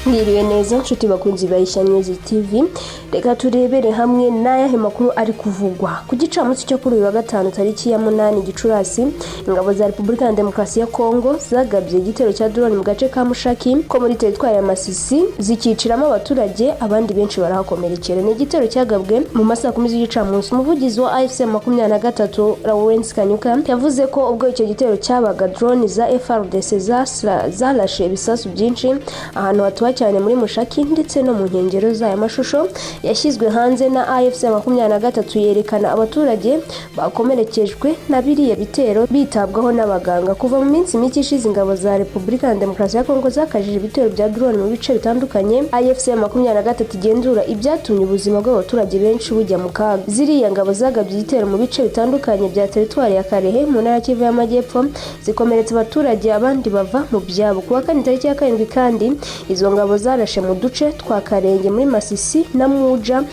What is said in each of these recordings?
Mwiriwe neza nshuti bakunzi ba Yishe TV, reka turebere hamwe n'ayahe makuru ari kuvugwa ku gicamunsi cyo kuri uyu wa gatanu tariki ya 8 Gicurasi. Ingabo za Repubulika ya Demokarasi ya Kongo zagabye igitero cya drone mu gace ka Mushaki ko muri teritwari ya Masisi, zikiciramo abaturage abandi benshi barahakomerekera. Ni igitero cyagabwe mu masaha 10 z'igicamunsi. Umuvugizi wa AFC 23 Lawrence Kanyuka yavuze ko ubwo icyo gitero cyabaga drone za Fardc zalashe ibisasu byinshi ahantu hatuwe cyane muri Mushaki ndetse no mu nkengero z'aya mashusho yashyizwe hanze na AFC 23 yerekana abaturage bakomerekejwe na biriya bitero bitabwaho n'abaganga. Kuva mu minsi mike ishize ingabo za Repubulika ya Demokarasi ya Kongo zakajije ibitero bya drone mu bice bitandukanye. AFC 23 igenzura ibyatumye ubuzima bw'abaturage benshi bujya mu kaga. Ziriya ngabo zagabye igitero mu bice bitandukanye bya teritwari ya Kalehe mu ntara y'Kivu y'Amajyepfo, zikomeretsa abaturage abandi bava mu byabo. Kuwa kane tariki ya 7 kandi izo ngabo zarashe mu duce twa Karenge muri Masisi na Muja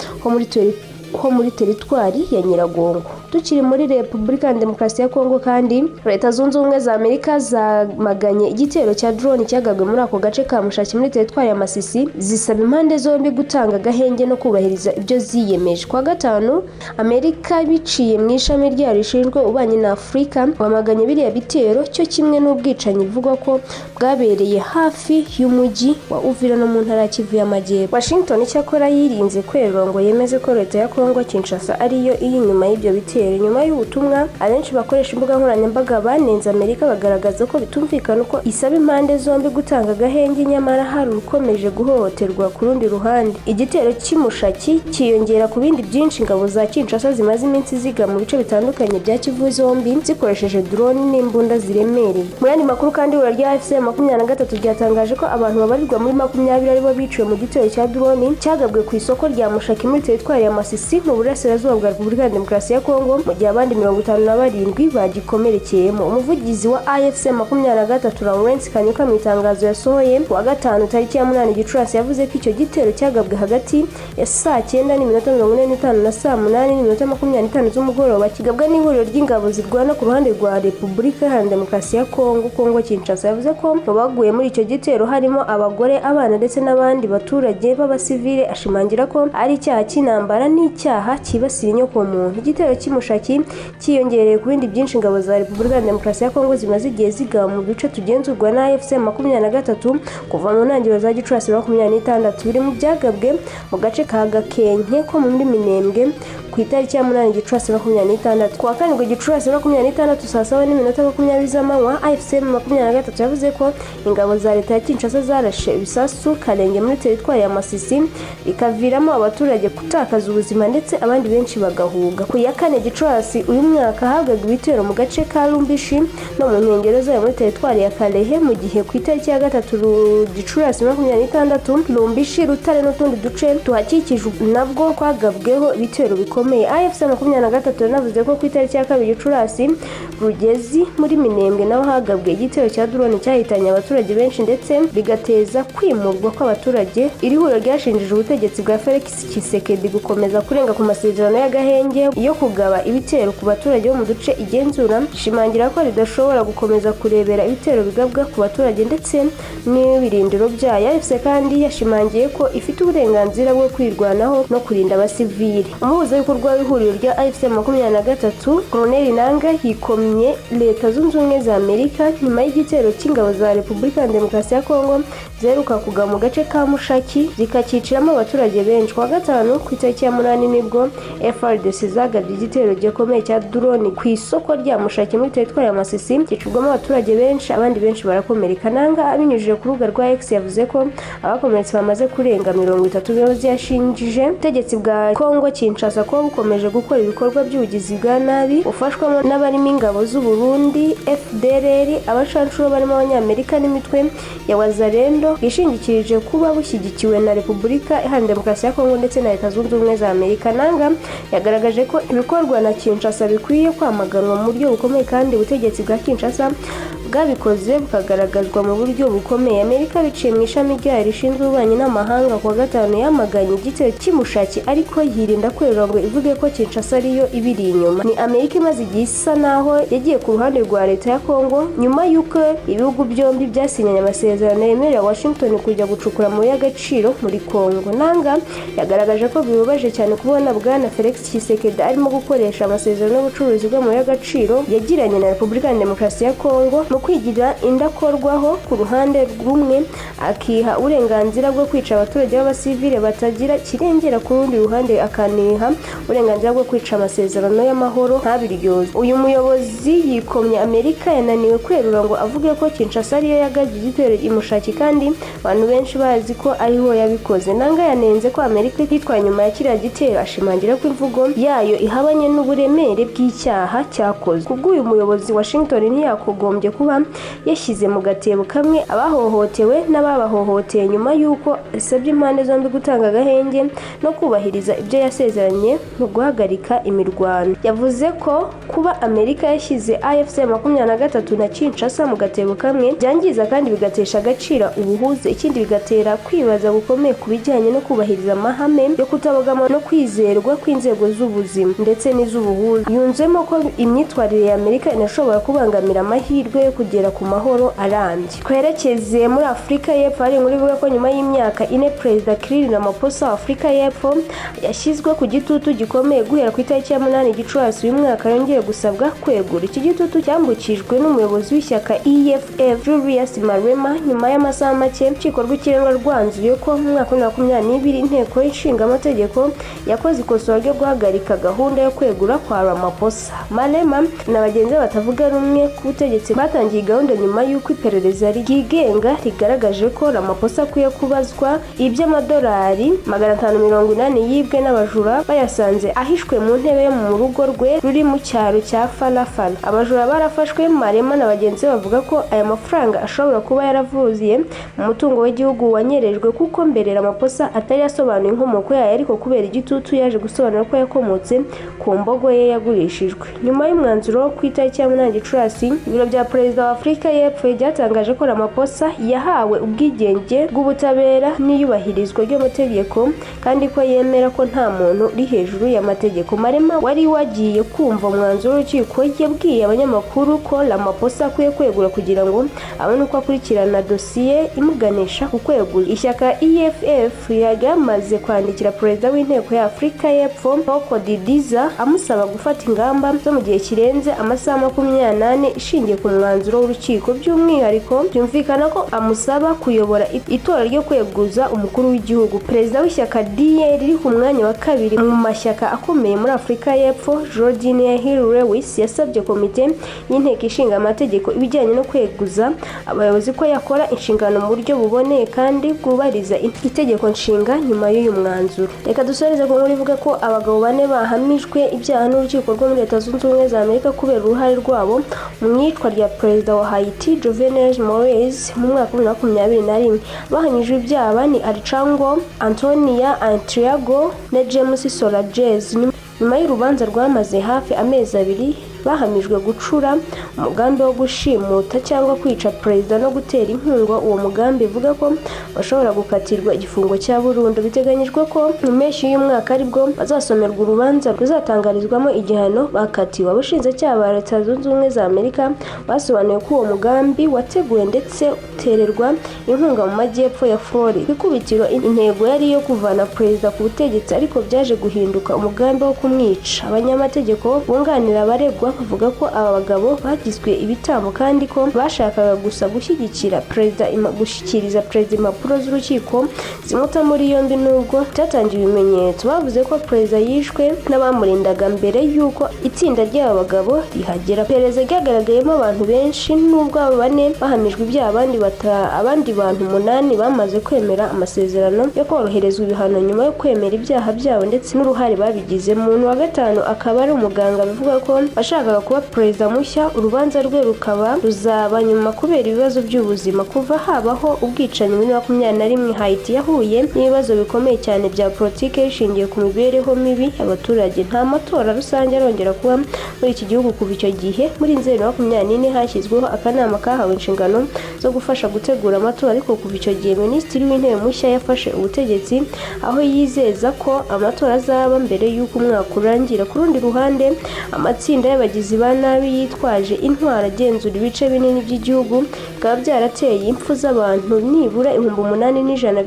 ho muri teritwari ya Nyiragongo. Tukiri muri Repubulika ya Demokarasi ya Kongo kandi Leta Zunze Ubumwe za Amerika zamaganye igitero cya drone cyagabwe muri ako gace ka Mushaki muri teritwari ya Masisi, zisaba impande zombi gutanga gahenge no kubahiriza ibyo ziyemeje. Kwa gatanu Amerika biciye mu ishami ryayo rishinzwe ubanye na Afurika bamaganye biriya bitero cyo kimwe n'ubwicanyi bivugwa ko bwabereye hafi y'umujyi wa Uvira no mu ntara y'Kivu y'Amajyepfo. Washington cyakora yirinze kwerura ngo yemeze ko Leta ya Kongo Kinshasa ariyo iri nyuma y'ibyo bitero. Nyuma y'ubutumwa abenshi bakoresha imbuga nkoranyambaga banenze Amerika bagaragaza ko bitumvikana uko isaba impande zombi gutanga gahenge nyamara hari ukomeje guhohoterwa ku rundi ruhande. Igitero cy'Mushaki kiyongera ku bindi byinshi ingabo za Kinshasa zimaze iminsi ziga mu bice bitandukanye bya Kivu zombi zikoresheje drone n'imbunda ziremereye. Muri andi makuru kandi ihuriro rya AFC 23 ryatangaje ko abantu babarirwa muri 20 aribo biciwe mu gitero cya drone cyagabwe ku isoko rya Mushaki muri teritwari ya Masisi mu burasirazuba bwa Repubulika ya Demokarasi ya Kongo, mu gihe abandi 57 bagikomerekeyemo. Umuvugizi wa AFC 23 Lawrence Kanyuka mu itangazo yasohoye kuwa gatanu tariki ya 8 Gicurasi yavuze ko icyo gitero cyagabwe hagati ya saa 9:45 na saa 8:25 z'umugoroba, kigabwa n'ihuriro ry'ingabo zirwana ku ruhande rwa Repubulika ya Demokarasi ya Kongo Kinshasa. Yavuze ko baguye muri icyo gitero harimo abagore, abana ndetse n'abandi baturage b'abasivile, ashimangira ko ari icyaha cy'intambara n'icyaha kibasira inyokomuntu. Igitero cy'Mushaki cyiyongereye ku bindi byinshi ingabo za Repubulika ya Demokarasi ya Kongo zimaze igihe zigaba mu bice tugenzurwa na AFC 23 kuva mu ntangiriro za Gicurasi 26, biri mu byagabwe mu gace ka Gakenke ko muri Minembwe ku itariki ya 8 Gicurasi 26. Kuwa kane Gicurasi 26 saa 7:20 z'amanywa AFC 23 yavuze ko ingabo za Leta ya Kinshasa zarashe ibisasu Karenge muri teritwari ya Masisi bikaviramo abaturage gutakaza ubuzima ndetse abandi benshi bagahuga. Ku ya 4 Gicurasi uyu mwaka hagabwe ibitero mu gace ka Lumbishi no mu nkengero zayo muri teritwari ya Kalehe, mu gihe ku itariki ya 3 Gicurasi 26 Lumbishi, Rutare n'utundi duce tuhakikije nabwo kwagabweho ibitero bikomeye. AFC 23 yanavuze ko ku itariki ya 2 Gicurasi Rugezi muri Minembwe naho hagabwe igitero cya drone cyahitanye abaturage benshi ndetse bigateza kwimurwa kw'abaturage. Iri huriro ryashinjije ubutegetsi bwa Felix Tshisekedi gukomeza kurenga ku masezerano y'agahenge yo kugaba ibitero ku baturage bo mu duce igenzura, ishimangira ko ridashobora gukomeza kurebera ibitero bigabwa ku baturage ndetse n'ibirindiro byayo. AFC kandi yashimangiye ko ifite uburenganzira bwo kwirwanaho no kurinda abasivile. Umuhuzabikorwa w'ihuriro rya AFC 23 Colonel Nanga yikomye Leta Zunze Ubumwe za Amerika nyuma y'igitero cy'ingabo za Repubulika ya Demokarasi ya Kongo zeruka kuga mu gace ka Mushaki zikakiciramo abaturage benshi. Kwa gatanu ku itariki ya 8 nibwo Fardc zagabye igitero gikomeye cya drone ku isoko rya Mushaki muri teritwari ya Masisi, kicugwamo abaturage benshi abandi benshi barakomereka. Nanga abinyujije ku rubuga rwa X yavuze ko abakomeretse bamaze kurenga 30. Ubuyobozi yashinjije ubutegetsi bwa Kongo Kinshasa ko bukomeje gukora ibikorwa by'ubugizi bwa nabi ufashwamo n'abarimo ingabo z'u Burundi FDLR, abacancuro barimo abanyamerika n'imitwe ya Wazalendo bishingikirije kuba bushyigikiwe na Repubulika ya Demokarasi ya Kongo ndetse na Leta Zunze Ubumwe za Amerika. Nanga yagaragaje ko ibikorwa na Kinshasa bikwiye kwamaganwa mu buryo bukomeye kandi ubutegetsi bwa Kinshasa bwabikoze bukagaragazwa mu buryo bukomeye. Amerika biciye mu ishami ryayo rishinzwe ububanyi n'amahanga kuwa gatanu yamaganye igitero cy'Imushaki ariko yirinda kwerura ngo ivuge ko Kinshasa ariyo ibiri inyuma. Ni Amerika imaze igihe isa naho yagiye ku ruhande rwa leta ya Kongo nyuma y'uko ibihugu byombi byasinyanye amasezerano yemerera Washington kujya gucukura amabuye y'agaciro muri Kongo. Nanga yagaragaje ko bibabaje cyane kubona bwana Felix Tshisekedi arimo gukoresha amasezerano y'ubucuruzi bw'amabuye y'agaciro yagiranye na Repubulika ya Demokarasi ya Kongo mu kwigira indakorwaho ku ruhande rumwe akiha uburenganzira bwo kwica abaturage b'abasivile batagira kirengera, ku rundi ruhande akaniha uburenganzira bwo kwica amasezerano y'amahoro ntabiryoze. Uyu muyobozi yikomye Amerika yananiwe kwerura ngo avuge ko Kinshasa ariyo yagaje igitero Imushaki kandi abantu benshi bazi ko ariho yabikoze. Nanga yanenze ko Amerika yitwaye nyuma ya kiriya gitero, ashimangira ko imvugo yayo ihabanye n'uburemere bw'icyaha cyakozwe. Kubw'uyu muyobozi, Washington ntiyakogombye kuba yashyize mu gatebo kamwe abahohotewe n'ababahohoteye nyuma y'uko asabye impande zombi gutanga agahenge no kubahiriza ibyo yasezeranye mu guhagarika imirwano. Yavuze ko kuba Amerika yashyize AFC 23 na Kinshasa mu gatebo kamwe byangiza kandi bigatesha agaciro ubuhuze, ikindi bigatera kwibaza gukomeye ku bijyanye no kubahiriza amahame yo kutabogama no kwizerwa kw'inzego z'ubuzima ndetse n'iz'ubuhuze. Yunzemo ko imyitwarire ya Amerika inashobora kubangamira amahirwe yo kugera ku mahoro arambye. Twerekeze muri Afurika y'Epfo, hari inkuru ivuga ko nyuma y'imyaka 4 Perezida Cyril Ramaphosa wa Afurika y'Epfo yashyizwe ku gitutu gikomeye guhera ku itariki ya 8 Gicurasi uyu mwaka yongeye gusabwa kwegura. Iki gitutu cyambukijwe n'umuyobozi w'ishyaka EFF Julius Malema nyuma y'amasaha make urukiko rw'ikirenga rwanzuye ko mu mwaka wa 2022 inteko ishinga amategeko yakoze ikosora ryo guhagarika gahunda yo kwegura kwa Ramaphosa. Malema na bagenzi batavuga rumwe ku butegetsi batangiye gahunda nyuma y'uko iperereza ryigenga rigaragaje ko Ramaphosa akwiye kubazwa iby'amadolari 580 yibwe n'abajura bayasanze ahishwe mu ntebe yo mu rugo rwe ruri mu cyaro cya Falafala. Abajura barafashwe. Malema na bagenzi bavuga ko aya mafaranga ashobora kuba yaravuziye mu mutungo w'igihugu wanyerejwe kuko mbere Ramaphosa atari yasobanuye inkomoko yayo, ariko kubera igitutu yaje gusobanura ko yakomotse ku mbogo ye yagurishijwe. Nyuma y'umwanzuro wo ku itariki ya 8 Gicurasi, ibiro bya Perezida wa Afurika y'Epfo byatangaje ko Ramaphosa yahawe ubwigenge bw'ubutabera n'iyubahirizwa ry'amategeko kandi ko yemera ko nta muntu uri hejuru y'amategeko. Malema wari wagiye kumva umwanzuro w'urukiko yabwiye abanyamakuru ko Ramaphosa akwiye kwegura kugira ngo abone uko akurikirana dosiye imuganisha ku kwegura. Ishyaka EFF yagamaze kwandikira Perezida w'inteko ya Afurika y'Epfo Paul Didiza amusaba gufata ingamba zo mu gihe kirenze amasaha 28 ishingiye ku mwanzuro w'urukiko. By'umwihariko byumvikana ko amusaba kuyobora itora ryo kweguza umukuru w'igihugu. Perezida w'ishyaka DA riri ku mwanya wa kabiri mu mashyaka akomeye muri Afurika y'Epfo Georgina Hill-Lewis yasabye komite y'inteko ishinga amategeko ibijyanye no kweguza abayobozi ko yakora inshingano mu buryo buboneye kandi bwubahiriza itegeko nshinga. Nyuma y'uyu mwanzuro, reka dusoreze ku nkuru ivuga ko abagabo 4 bahamijwe ibyaha n'urukiko rwo muri Leta Zunze Ubumwe za Amerika kubera uruhare rwabo mu iyicwa rya Perezida wa Haiti Jovenel Moïse mu mwaka wa 2021. Bahanyijwe ibyaha ni Alchango Antonia Antriago na James Solagez. Nyuma y'urubanza rwamaze hafi amezi 2 bahamijwe gucura umugambi wo gushimuta cyangwa kwica Perezida no gutera inkunga uwo mugambi. Ivuga ko bashobora gukatirwa igifungo cya burundu. Biteganyijwe ko mu mpeshyi y'umwaka aribwo bazasomerwa urubanza ruzatangarizwamo igihano bakatiwe. Abashinjacyaha ba Leta Zunze Ubumwe za Amerika basobanuye ko uwo mugambi wateguwe ndetse utererwa inkunga mu majyepfo ya Florida. Ikubitiro intego yari iyo kuvana Perezida ku butegetsi, ariko byaje guhinduka umugambi wo kumwica. Abanyamategeko bunganira abaregwa bavuga ko aba bagabo bagizwe ibitambo kandi ko bashakaga gusa gushyigikira Perezida gushyikiriza Perezida impapuro z'urukiko zimuta muri yombi. Nubwo cyatangiye ibimenyetso, bavuze ko Perezida yishwe n'abamurindaga mbere y'uko itsinda ry'aba bagabo rihagera. Perezida ryagaragayemo abantu benshi, nubwo abo 4 bahamijwe ibyaha, abandi bantu 8 bamaze kwemera amasezerano yo koroherezwa ibihano nyuma yo kwemera ibyaha byabo ndetse n'uruhare babigize. Umuntu wa 5 akaba ari umuganga bivuga ko ashaka yashakaga kuba perezida mushya. Urubanza rwe rukaba ruzaba nyuma kubera ibibazo by'ubuzima. Kuva habaho ubwicanyi muri 2021 Haiti yahuye n'ibibazo bikomeye cyane bya politike bishingiye ku mibereho mibi y'abaturage. Nta matora rusange arongera kuba muri iki gihugu kuva icyo gihe. Muri Nzeri 2024 hashyizweho akanama kahawe inshingano zo gufasha gutegura amatora, ariko kuva icyo gihe minisitiri w'intebe mushya yafashe ubutegetsi aho yizeza ko amatora azaba mbere y'uko umwaka urangira. Ku rundi ruhande, amatsinda y'abagizi ba nabi yitwaje intwaro agenzura ibice binini by'igihugu bikaba byarateye impfu z'abantu nibura 8,100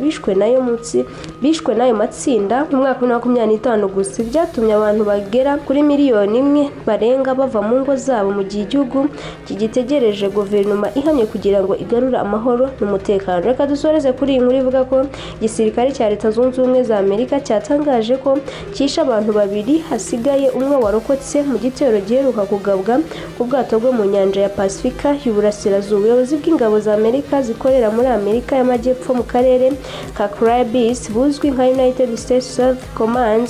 bishwe n'ayo matsinda mu mwaka wa 2025 gusa. Byatumye abantu bagera kuri 1 miliyoni barenga bava mu ngo zabo, mu gihe igihugu kigitegereje guverinoma ihamye kugira ngo igarure amahoro n'umutekano. Reka dusoreze kuri iyi nkuru ivuga ko igisirikare cya Leta Zunze Ubumwe za Amerika cyatangaje ko cyishe abantu 2, hasigaye umwe warokotse mu gitero giheruka kugabwa ku bwato bwo mu Nyanja ya Pasifika y'Uburasirazuba. Ubuyobozi bw'ingabo za Amerika zikorera muri Amerika y'Amajyepfo mu karere ka Caribbean buzwi nka United States South Command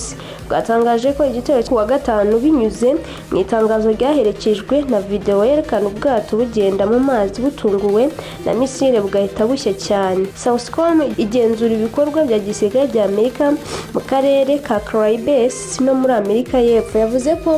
bwatangaje ko igitero ku wa gatanu binyuze mu itangazo ryaherekejwe na video yerekana ubwato bugenda mu mazi butunguwe na misile bugahita bushya cyane. Southcom igenzura ibikorwa bya gisirikare bya Amerika mu karere ka Caribbean no muri Amerika y'Epfo yavuze ko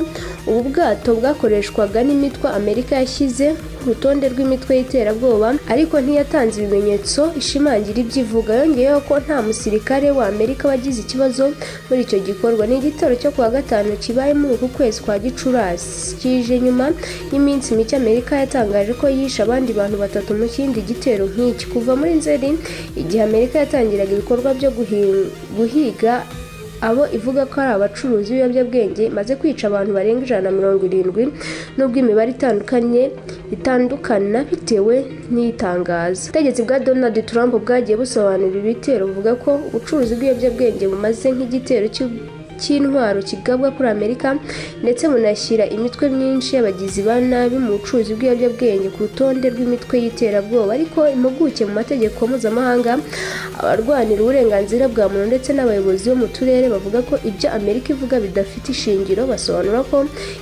ubu bwato bwakoreshwaga n'imitwe Amerika yashyize ku rutonde rw'imitwe y'iterabwoba, ariko ntiyatanze ibimenyetso ishimangira ibyivuga. Yongeyeho ko nta musirikare wa Amerika wagize ikibazo muri icyo gikorwa. Ni igitero cyo kuwa gatanu kibaye muri uku kwezi kwa Gicurasi, kije nyuma y'iminsi mike Amerika yatangaje ko yishe abandi bantu 3 mu kindi gitero nk'iki. Kuva muri Nzeri igihe Amerika yatangiraga ibikorwa byo guhiga abo ivuga ko ari abacuruzi b'ibiyobyabwenge, maze kwica abantu barenga 170, nubwo imibare itandukana bitewe n'itangazo. Ubutegetsi bwa Donald Trump bwagiye busobanura ibitero buvuga ko ubucuruzi bw'ibiyobyabwenge bumaze nk'igitero cy'intwaro kigabwa kuri Amerika, ndetse munashyira imitwe myinshi y'abagizi ba nabi mu bucuruzi bw'ibiyobyabwenge ku rutonde rw'imitwe y'iterabwoba. Ariko impuguke mu mategeko mpuzamahanga, abarwanira uburenganzira bwa muntu ndetse n'abayobozi bo mu turere bavuga ko ibyo Amerika ivuga bidafite ishingiro. Basobanura ko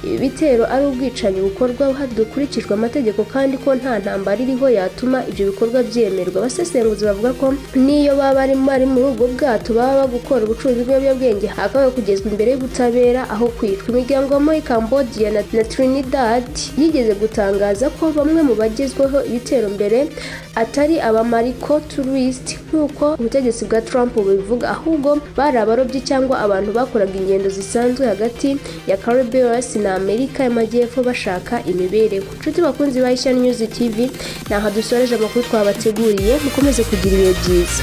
ibi bitero ari ubwicanyi bukorwa hadukurikijwe amategeko kandi ko nta ntambara iriho yatuma ibyo bikorwa byemerwa. Abasesenguzi bavuga ko niyo baba bari muri ubwo bwato baba gukora ubucuruzi bw'ibiyobyabwenge hakaba kugezwa imbere y'ubutabera aho kwicwa. Imiryango muri Cambodia na Trinidad yigeze gutangaza ko bamwe mu bagezweho ibitero mbere atari abamariko tourist nk'uko ubutegetsi bwa Trump bubivuga, ahubwo bari abarobyi cyangwa abantu bakoraga ingendo zisanzwe hagati ya Caribbean na Amerika y'Amajyepfo bashaka imibereho. Nshuti bakunzi ba Yishe News TV, naha dusoreje amakuru twabateguriye. Mukomeze kugira ibihe byiza.